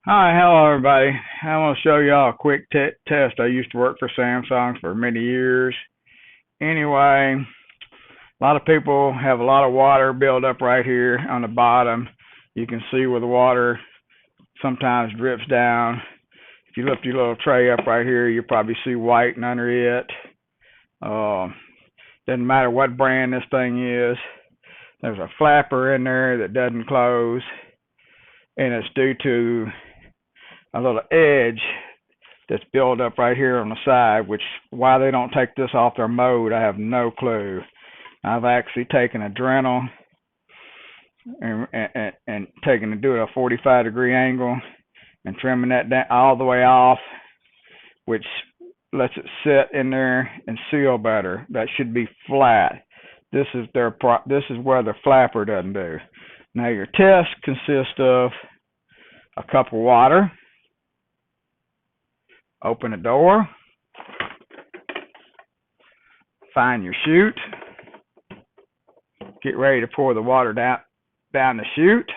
Hi, hello everybody. I want to show y'all a quick test. I used to work for Samsung for many years. Anyway, a lot of people have a lot of water build up right here on the bottom. You can see where the water sometimes drips down. If you lift your little tray up right here, you probably see white under it. Uh, doesn't matter what brand this thing is. There's a flapper in there that doesn't close, and it's due to a little edge that's built up right here on the side, which why they don't take this off their mode, I have no clue. I've actually taken a Dremel and taken to do it a 45-degree angle and trimming that down all the way off, which lets it sit in there and seal better. That should be flat. This is where the flapper doesn't do. Now your test consists of a cup of water. Open the door, find your chute, get ready to pour the water down the chute,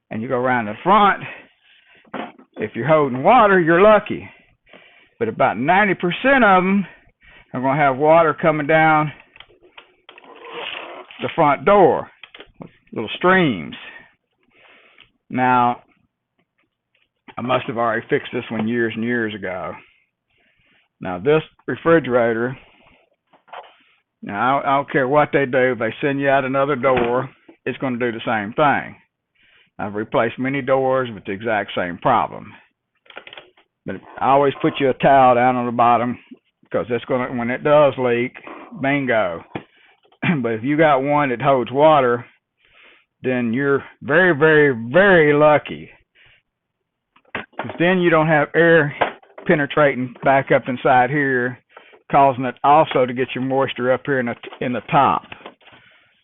and you go around the front. If you're holding water, you're lucky, but about 90% of them are going to have water coming down the front door, little streams. Now, I must have already fixed this one years and years ago. Now this refrigerator, now I don't care what they do, if they send you out another door, it's going to do the same thing. I've replaced many doors with the exact same problem. But I always put you a towel down on the bottom, because that's going to, when it does leak, bingo. But if you got one that holds water, then you're very, very, very lucky. Because then you don't have air penetrating back up inside here, causing it also to get your moisture up here in the top.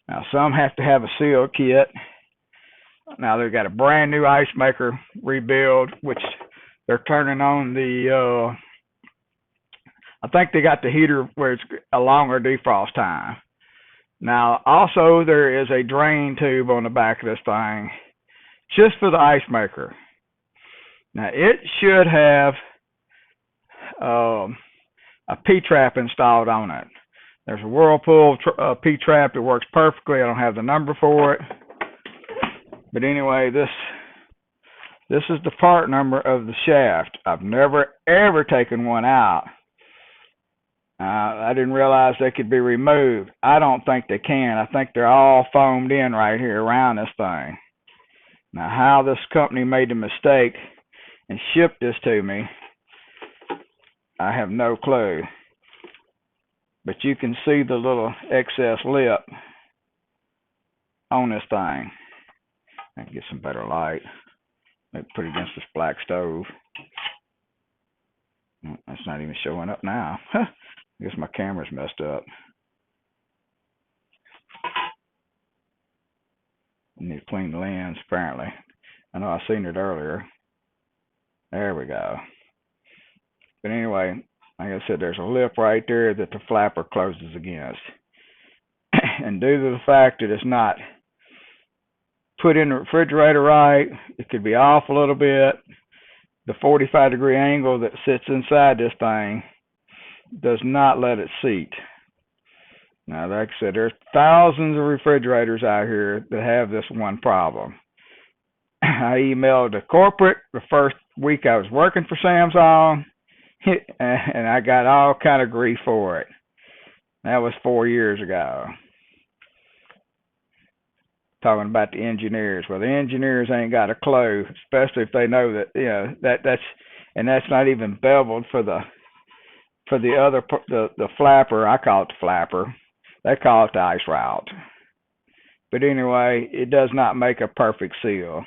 Now some have to have a seal kit. Now they've got a brand new ice maker rebuild, which they're turning on the I think they got the heater where it's a longer defrost time. Now also there is a drain tube on the back of this thing just for the ice maker. Now it should have a P-trap installed on it. There's a Whirlpool P-trap that works perfectly. I don't have the number for it, but anyway, this is the part number of the shaft. I've never ever taken one out. I didn't realize they could be removed. I don't think they can. I think they're all foamed in right here around this thing. Now how this company made the mistake and shipped this to me, I have no clue. But you can see the little excess lip on this thing. I can get some better light. Maybe put it against this black stove. That's not even showing up now. I guess my camera's messed up. I need to clean the lens, apparently. I know I seen it earlier. There we go. But anyway, like I said, there's a lip right there that the flapper closes against. And due to the fact that it's not put in the refrigerator right, it could be off a little bit. The 45-degree angle that sits inside this thing does not let it seat. Now, like I said, there's thousands of refrigerators out here that have this one problem. I emailed the corporate the first week I was working for Samsung, and I got all kind of grief for it. That was 4 years ago. Talking about the engineers. Well, the engineers ain't got a clue, especially if they know that, you know, that's not even beveled for the flapper. I call it the flapper. They call it the ice route. But anyway, it does not make a perfect seal.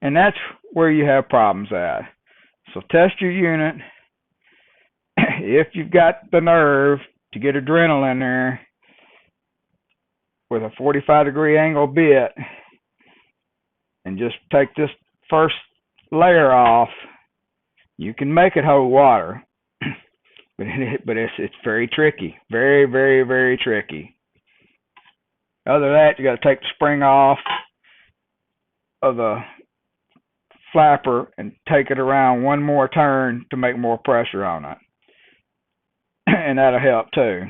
And that's where you have problems at. So test your unit. If you've got the nerve to get a Dremel in there with a 45-degree angle bit and just take this first layer off, you can make it hold water. But it's very tricky. Very, very, very tricky. Other than that, you got to take the spring off, of the flapper and take it around one more turn to make more pressure on it. And that'll help too.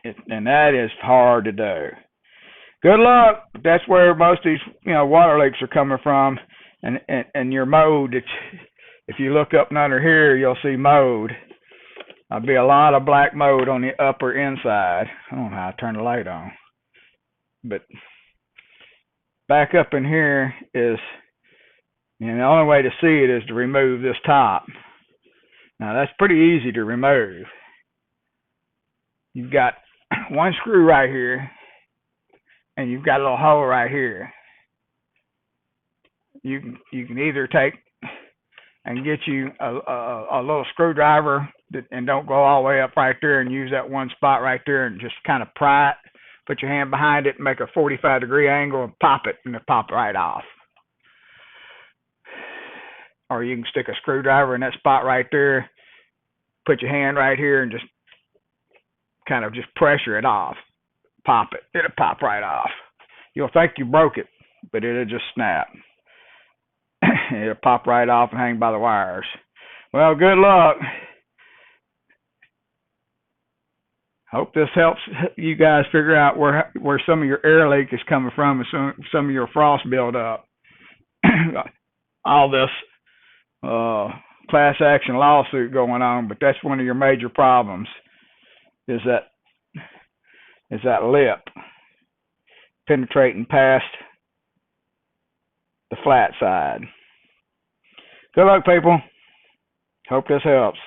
And that is hard to do. Good luck. That's where most of these, water leaks are coming from. And your mold, if you look up and under here, you'll see mold. There'll be a lot of black mold on the upper inside. I don't know how to turn the light on. But back up in here is, and the only way to see it is to remove this top. Now that's pretty easy to remove. You've got one screw right here, and you've got a little hole right here. You can either take and get you a little screwdriver and don't go all the way up right there and use that one spot right there and just kind of pry it. Put your hand behind it and make a 45-degree angle and pop it, and it'll pop right off. Or you can stick a screwdriver in that spot right there, put your hand right here and just kind of just pressure it off. Pop it. It'll pop right off. You'll think you broke it, but it'll just snap. It'll pop right off and hang by the wires. Well, good luck. Hope this helps you guys figure out where some of your air leak is coming from and some of your frost buildup. All this class action lawsuit going on, but that's one of your major problems is that lip penetrating past the flat side. Good luck, people. Hope this helps.